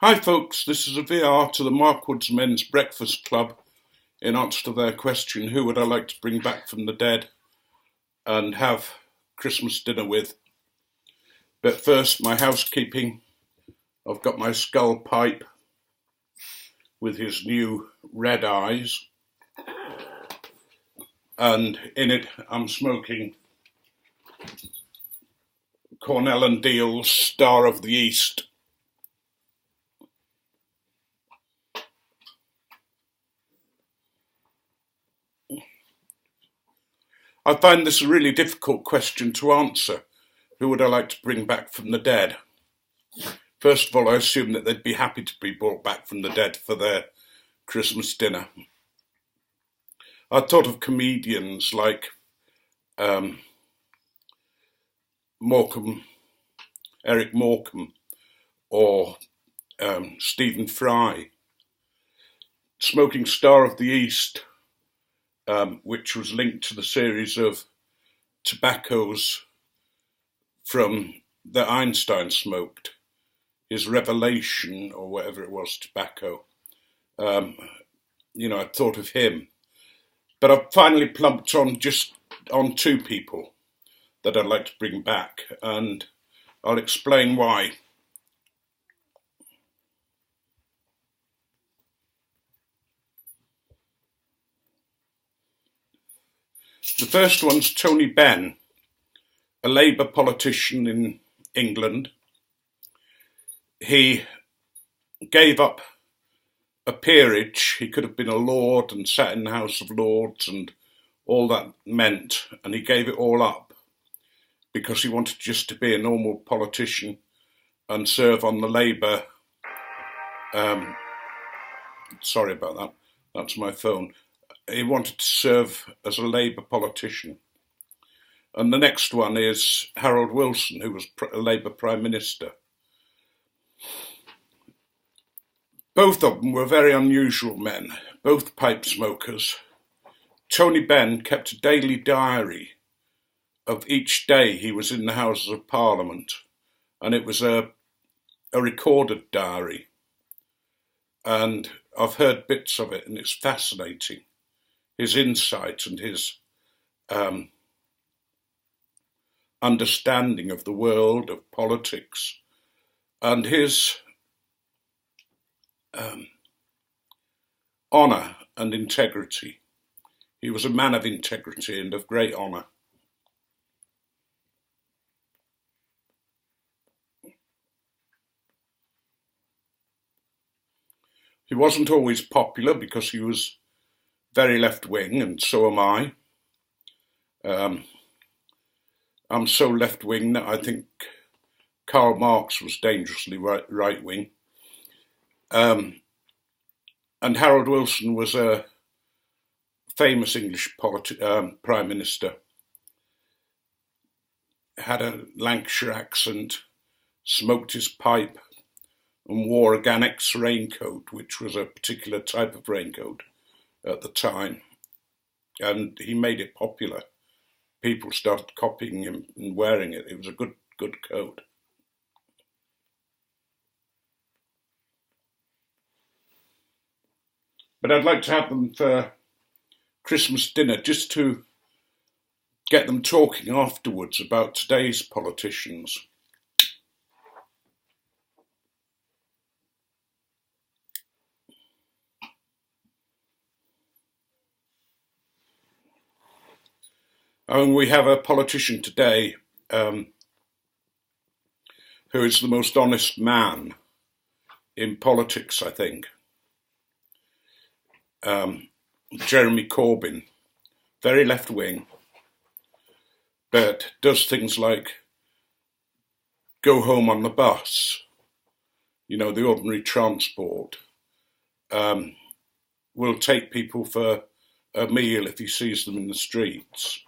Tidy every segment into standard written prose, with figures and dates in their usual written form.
Hi folks, this is a VR to the Markwood's Men's Breakfast Club in answer to their question, who would I like to bring back from the dead and have Christmas dinner with? But first, my housekeeping. I've got my skull pipe with his new red eyes, and in it I'm smoking Cornell and Deal's Star of the East. I find this a really difficult question to answer. Who would I like to bring back from the dead? First of all, I assume that they'd be happy to be brought back from the dead for their Christmas dinner. I thought of comedians like Eric Morecambe, or Stephen Fry. Smoking Star of the East, which was linked to the series of tobaccos that Einstein smoked, his revelation, or whatever it was, tobacco. I thought of him. But I've finally plumped on two people that I'd like to bring back, and I'll explain why. The first one's Tony Benn, a Labour politician in England. He gave up a peerage. He could have been a lord and sat in the House of Lords and all that meant, and he gave it all up because he wanted just to be a normal politician and serve on the Labour. Sorry about that. That's my phone. He wanted to serve as a Labour politician. And the next one is Harold Wilson, who was a Labour Prime Minister. Both of them were very unusual men, both pipe smokers. Tony Benn kept a daily diary of each day he was in the Houses of Parliament, and it was a recorded diary. And I've heard bits of it, and it's fascinating. His insight and his understanding of the world, of politics, and his honour and integrity. He was a man of integrity and of great honour. He wasn't always popular because he was very left-wing, and so am I. I'm so left-wing that I think Karl Marx was dangerously right-wing. And Harold Wilson was a famous English Prime Minister. Had a Lancashire accent, smoked his pipe, and wore a Ganex raincoat, which was a particular type of raincoat at the time. And he made it popular. People started copying him and wearing it. It was a good coat. But I'd like to have them for Christmas dinner, just to get them talking afterwards about today's politicians. And we have a politician today who is the most honest man in politics, I think. Jeremy Corbyn, very left-wing, but does things like go home on the bus, the ordinary transport, will take people for a meal if he sees them in the streets.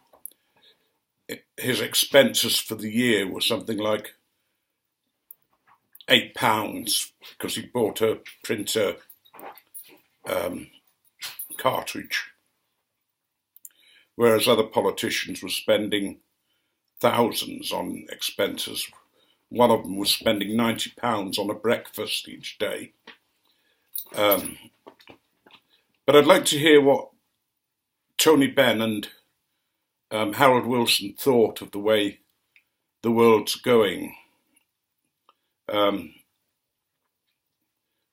His expenses for the year were something like £8 because he bought a printer cartridge, whereas other politicians were spending thousands on expenses one of them was spending £90 on a breakfast each day. But I'd like to hear what Tony Benn and Harold Wilson thought of the way the world's going. At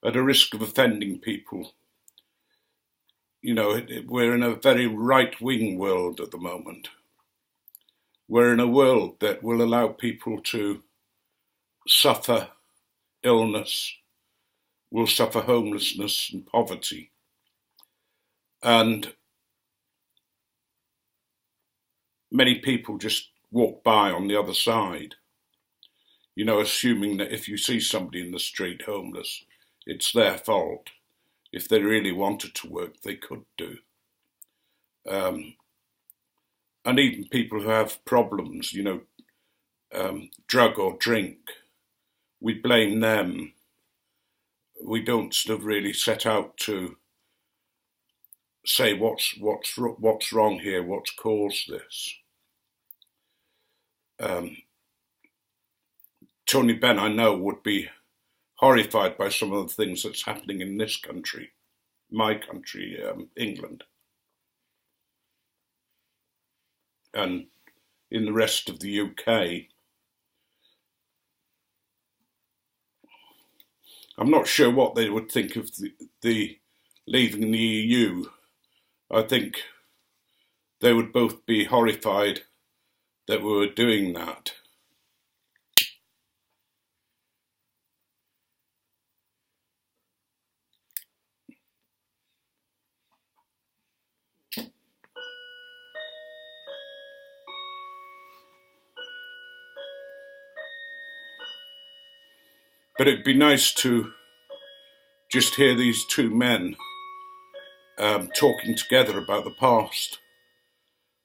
a risk of offending people, we're in a very right-wing world at the moment. We're in a world that will allow people to suffer illness, will suffer homelessness and poverty. And many people just walk by on the other side, assuming that if you see somebody in the street homeless, it's their fault. If they really wanted to work, they could do. And even people who have problems, drug or drink, we blame them. We don't sort of really set out to say what's wrong here, what's caused this. Tony Benn, I know, would be horrified by some of the things that's happening in this country, my country, England, and in the rest of the UK. I'm not sure what they would think of the leaving the EU. I think they would both be horrified that we were doing that. But it'd be nice to just hear these two men talking together about the past,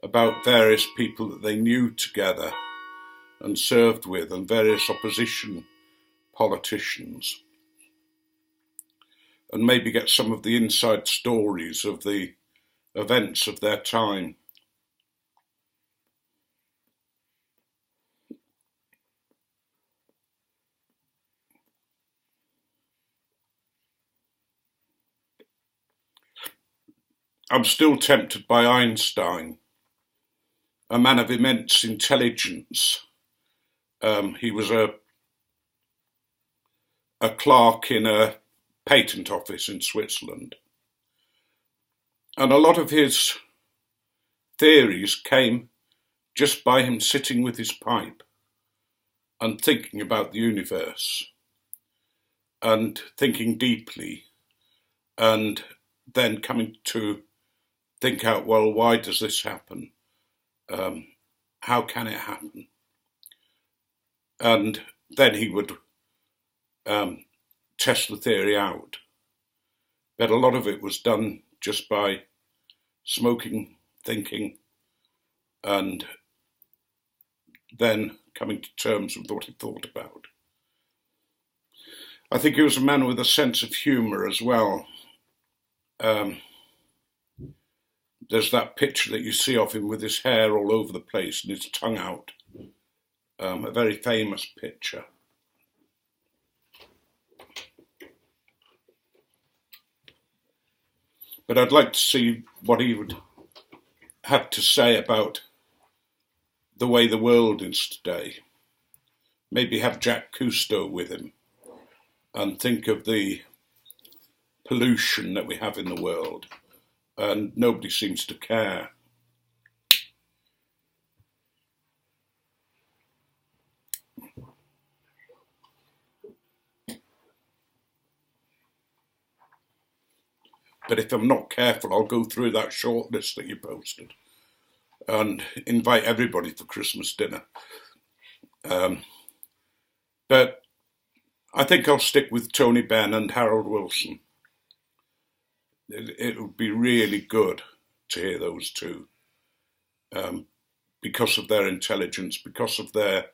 about various people that they knew together and served with, and various opposition politicians, and maybe get some of the inside stories of the events of their time. I'm still tempted by Einstein, a man of immense intelligence. He was a clerk in a patent office in Switzerland. And a lot of his theories came just by him sitting with his pipe and thinking about the universe and thinking deeply, and then coming to think out, well, why does this happen? How can it happen? And then he would test the theory out. But a lot of it was done just by smoking, thinking, and then coming to terms with what he thought about. I think he was a man with a sense of humour as well. There's that picture that you see of him with his hair all over the place and his tongue out. A very famous picture. But I'd like to see what he would have to say about the way the world is today. Maybe have Jack Cousteau with him and think of the pollution that we have in the world, and nobody seems to care. But if I'm not careful, I'll go through that short list that you posted and invite everybody for Christmas dinner. But I think I'll stick with Tony Benn and Harold Wilson. It would be really good to hear those two, because of their intelligence, because of their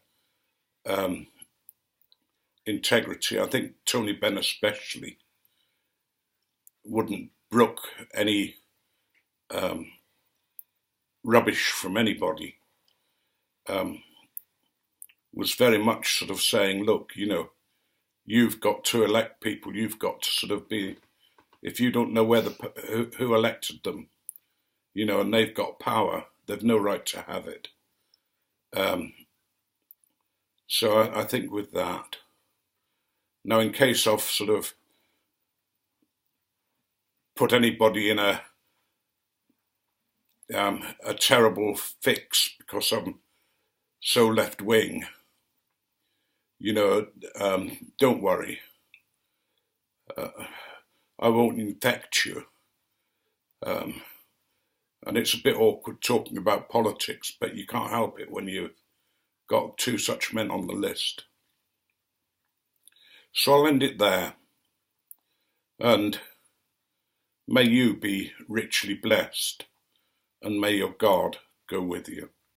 integrity. I think Tony Benn especially wouldn't brook any rubbish from anybody. was very much sort of saying, look, you've got to elect people, you've got to sort of be, if you don't know who elected them, and they've got power, they've no right to have it. So I think with that, now in case I've sort of put anybody in a terrible fix because I'm so left wing, don't worry. I won't infect you. And it's a bit awkward talking about politics, but you can't help it when you've got two such men on the list. So I'll end it there. And may you be richly blessed, and may your God go with you.